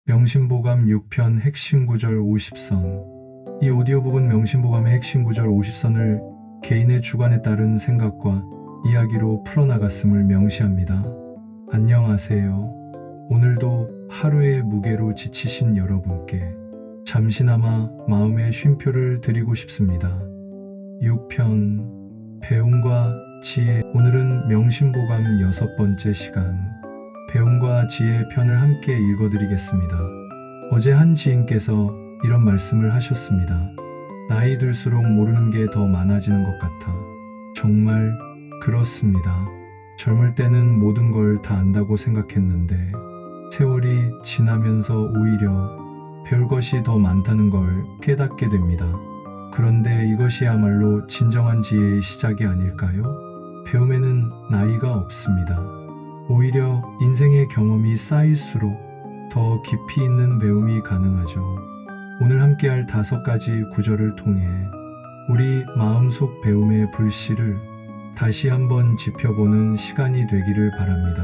명심보감 6편 핵심 구절 50선. 이 오디오북은 명심보감의 핵심 구절 50선을 개인의 주관에 따른 생각과 이야기로 풀어나갔음을 명시합니다. 안녕하세요. 오늘도 하루의 무게로 지치신 여러분께 잠시나마 마음의 쉼표를 드리고 싶습니다. 6편 배움과 지혜. 오늘은 명심보감 6번째 시간 배움과 지혜 편을 함께 읽어드리겠습니다. 어제 한 지인께서 이런 말씀을 하셨습니다. 나이 들수록 모르는 게 더 많아지는 것 같아. 정말 그렇습니다. 젊을 때는 모든 걸 다 안다고 생각했는데 세월이 지나면서 오히려 배울 것이 더 많다는 걸 깨닫게 됩니다. 그런데 이것이야말로 진정한 지혜의 시작이 아닐까요? 배움에는 나이가 없습니다. 오히려 인생의 경험이 쌓일수록 더 깊이 있는 배움이 가능하죠. 오늘 함께할 5가지 구절을 통해 우리 마음속 배움의 불씨를 다시 한번 지펴보는 시간이 되기를 바랍니다.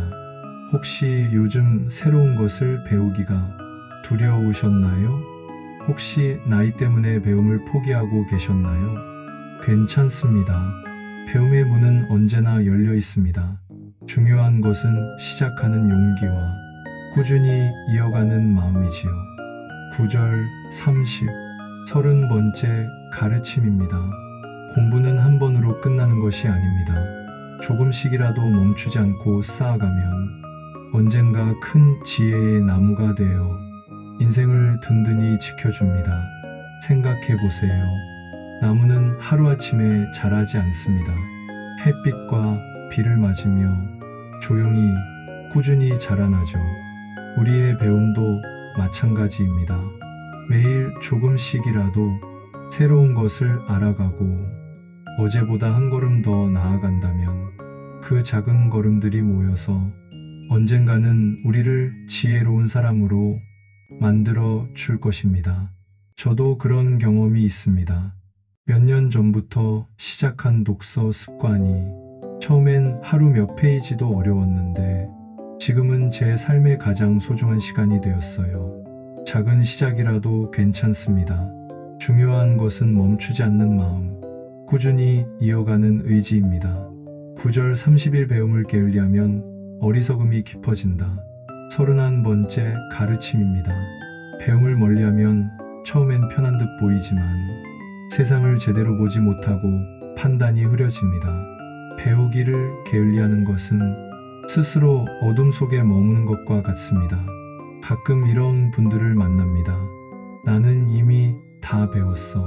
혹시 요즘 새로운 것을 배우기가 두려우셨나요? 혹시 나이 때문에 배움을 포기하고 계셨나요? 괜찮습니다. 배움의 문은 언제나 열려 있습니다. 중요한 것은 시작하는 용기와 꾸준히 이어가는 마음이지요. 구절 30. 30번째 가르침입니다. 공부는 한 번으로 끝나는 것이 아닙니다. 조금씩이라도 멈추지 않고 쌓아가면 언젠가 큰 지혜의 나무가 되어 인생을 든든히 지켜줍니다. 생각해 보세요. 나무는 하루아침에 자라지 않습니다. 햇빛과 비를 맞으며 조용히 꾸준히 자라나죠. 우리의 배움도 마찬가지입니다. 매일 조금씩이라도 새로운 것을 알아가고 어제보다 한 걸음 더 나아간다면 그 작은 걸음들이 모여서 언젠가는 우리를 지혜로운 사람으로 만들어 줄 것입니다. 저도 그런 경험이 있습니다. 몇 년 전부터 시작한 독서 습관이 처음엔 하루 몇 페이지도 어려웠는데 지금은 제 삶의 가장 소중한 시간이 되었어요. 작은 시작이라도 괜찮습니다. 중요한 것은 멈추지 않는 마음, 꾸준히 이어가는 의지입니다. 9절 30일 배움을 게을리하면 어리석음이 깊어진다. 31번째 가르침입니다. 배움을 멀리하면 처음엔 편한 듯 보이지만 세상을 제대로 보지 못하고 판단이 흐려집니다. 배우기를 게을리하는 것은 스스로 어둠 속에 머무는 것과 같습니다. 가끔 이런 분들을 만납니다. 나는 이미 다 배웠어.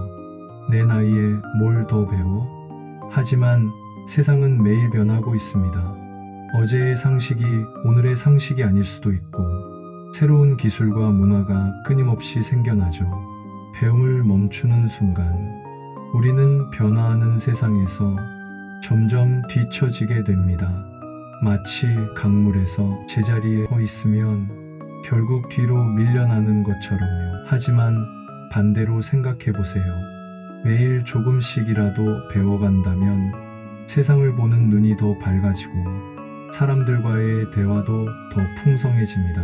내 나이에 뭘 더 배워? 하지만 세상은 매일 변하고 있습니다. 어제의 상식이 오늘의 상식이 아닐 수도 있고 새로운 기술과 문화가 끊임없이 생겨나죠. 배움을 멈추는 순간 우리는 변화하는 세상에서 점점 뒤처지게 됩니다. 마치 강물에서 제자리에 서 있으면 결국 뒤로 밀려나는 것처럼요. 하지만 반대로 생각해 보세요. 매일 조금씩이라도 배워간다면 세상을 보는 눈이 더 밝아지고 사람들과의 대화도 더 풍성해집니다.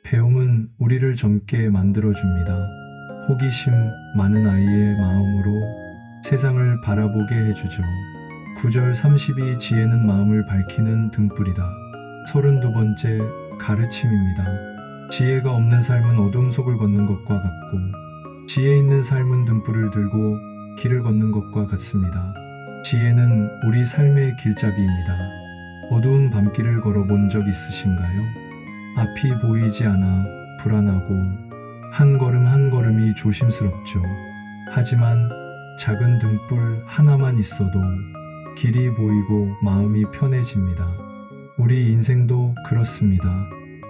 배움은 우리를 젊게 만들어줍니다. 호기심 많은 아이의 마음으로 세상을 바라보게 해주죠. 9절 32 지혜는 마음을 밝히는 등불이다. 32번째 가르침입니다. 지혜가 없는 삶은 어둠 속을 걷는 것과 같고 지혜 있는 삶은 등불을 들고 길을 걷는 것과 같습니다. 지혜는 우리 삶의 길잡이입니다. 어두운 밤길을 걸어본 적 있으신가요? 앞이 보이지 않아 불안하고 한 걸음 한 걸음이 조심스럽죠. 하지만 작은 등불 하나만 있어도 길이 보이고 마음이 편해집니다. 우리 인생도 그렇습니다.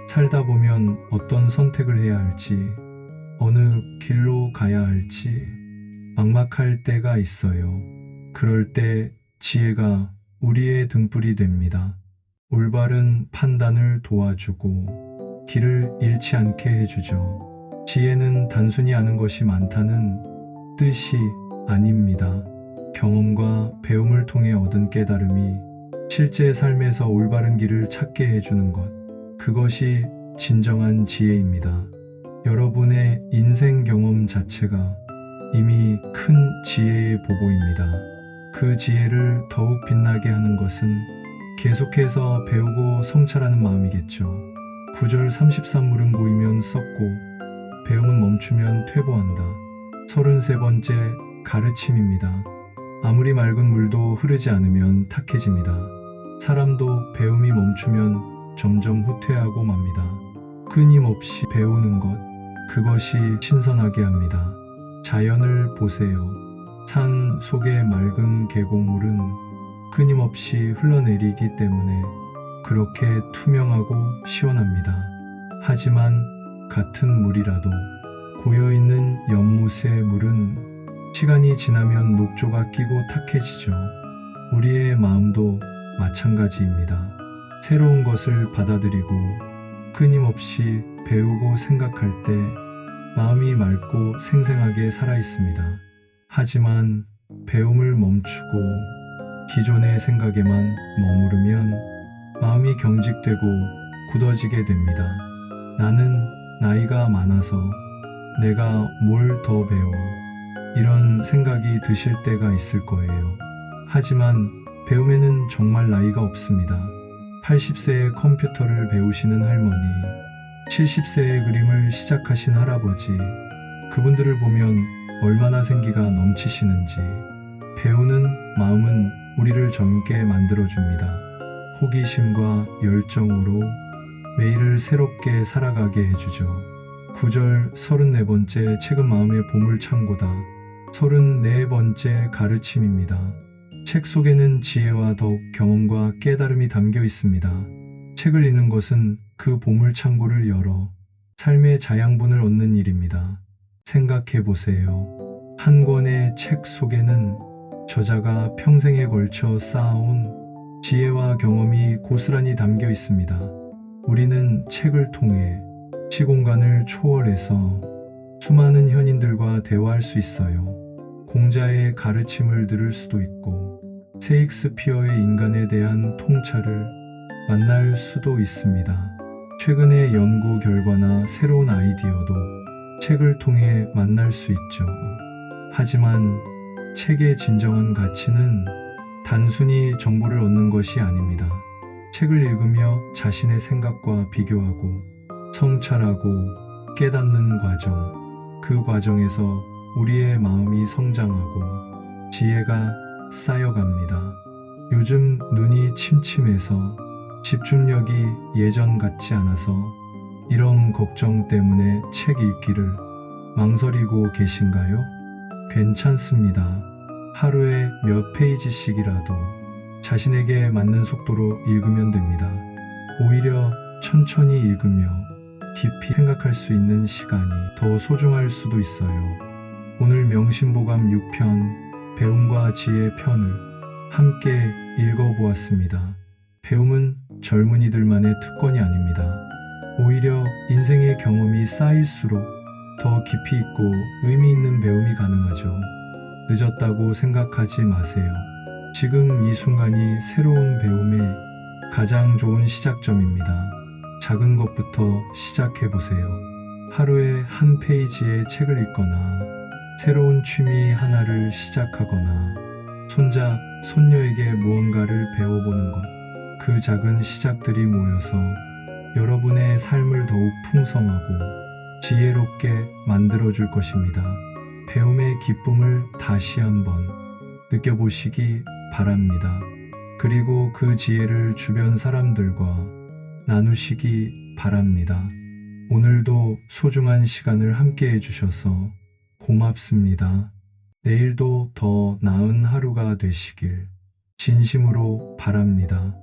살다 보면 어떤 선택을 해야 할지, 어느 길로 가야 할지 막막할 때가 있어요. 그럴 때 지혜가 우리의 등불이 됩니다. 올바른 판단을 도와주고 길을 잃지 않게 해주죠. 지혜는 단순히 아는 것이 많다는 뜻이 아닙니다. 경험과 배움을 통해 얻은 깨달음이 실제 삶에서 올바른 길을 찾게 해주는 것, 그것이 진정한 지혜입니다. 여러분의 인생 경험 자체가 이미 큰 지혜의 보고입니다. 그 지혜를 더욱 빛나게 하는 것은 계속해서 배우고 성찰하는 마음이겠죠. 9절 33물은 고이면 썩고 배움은 멈추면 퇴보한다. 33번째 가르침입니다. 아무리 맑은 물도 흐르지 않으면 탁해집니다. 사람도 배움이 멈추면 점점 후퇴하고 맙니다. 끊임없이 배우는 것, 그것이 신선하게 합니다. 자연을 보세요. 산 속의 맑은 계곡물은 끊임없이 흘러내리기 때문에 그렇게 투명하고 시원합니다. 하지만 같은 물이라도 고여있는 연못의 물은 시간이 지나면 녹조가 끼고 탁해지죠. 우리의 마음도 마찬가지입니다. 새로운 것을 받아들이고 끊임없이 배우고 생각할 때 마음이 맑고 생생하게 살아있습니다. 하지만 배움을 멈추고 기존의 생각에만 머무르면 마음이 경직되고 굳어지게 됩니다. 나는 나이가 많아서 내가 뭘 더 배워, 이런 생각이 드실 때가 있을 거예요. 하지만 배움에는 정말 나이가 없습니다. 80세에 컴퓨터를 배우시는 할머니, 70세에 그림을 시작하신 할아버지, 그분들을 보면 얼마나 생기가 넘치시는지. 배우는 마음은 우리를 젊게 만들어줍니다. 호기심과 열정으로 매일을 새롭게 살아가게 해주죠. 9절 34번째 책은 마음의 보물창고다. 34번째 가르침입니다. 책 속에는 지혜와 더욱 경험과 깨달음이 담겨 있습니다. 책을 읽는 것은 그 보물창고를 열어 삶의 자양분을 얻는 일입니다. 생각해 보세요. 한 권의 책 속에는 저자가 평생에 걸쳐 쌓아온 지혜와 경험이 고스란히 담겨 있습니다. 우리는 책을 통해 시공간을 초월해서 수많은 현인들과 대화할 수 있어요. 공자의 가르침을 들을 수도 있고 셰익스피어의 인간에 대한 통찰을 만날 수도 있습니다. 최근의 연구 결과나 새로운 아이디어도 책을 통해 만날 수 있죠. 하지만 책의 진정한 가치는 단순히 정보를 얻는 것이 아닙니다. 책을 읽으며 자신의 생각과 비교하고 성찰하고 깨닫는 과정, 그 과정에서 우리의 마음이 성장하고 지혜가 쌓여갑니다. 요즘 눈이 침침해서 집중력이 예전 같지 않아서 이런 걱정 때문에 책 읽기를 망설이고 계신가요? 괜찮습니다. 하루에 몇 페이지씩이라도 자신에게 맞는 속도로 읽으면 됩니다. 오히려 천천히 읽으며 깊이 생각할 수 있는 시간이 더 소중할 수도 있어요. 오늘 명심보감 6편 배움과 지혜 편을 함께 읽어보았습니다. 배움은 젊은이들만의 특권이 아닙니다. 오히려 인생의 경험이 쌓일수록 더 깊이 있고 의미 있는 배움이 가능하죠. 늦었다고 생각하지 마세요. 지금 이 순간이 새로운 배움의 가장 좋은 시작점입니다. 작은 것부터 시작해보세요. 하루에 한 페이지의 책을 읽거나 새로운 취미 하나를 시작하거나 손자, 손녀에게 무언가를 배워보는 것, 그 작은 시작들이 모여서 여러분의 삶을 더욱 풍성하고 지혜롭게 만들어줄 것입니다. 배움의 기쁨을 다시 한번 느껴보시기 바랍니다. 그리고 그 지혜를 주변 사람들과 나누시기 바랍니다. 오늘도 소중한 시간을 함께 해주셔서 고맙습니다. 내일도 더 나은 하루가 되시길 진심으로 바랍니다.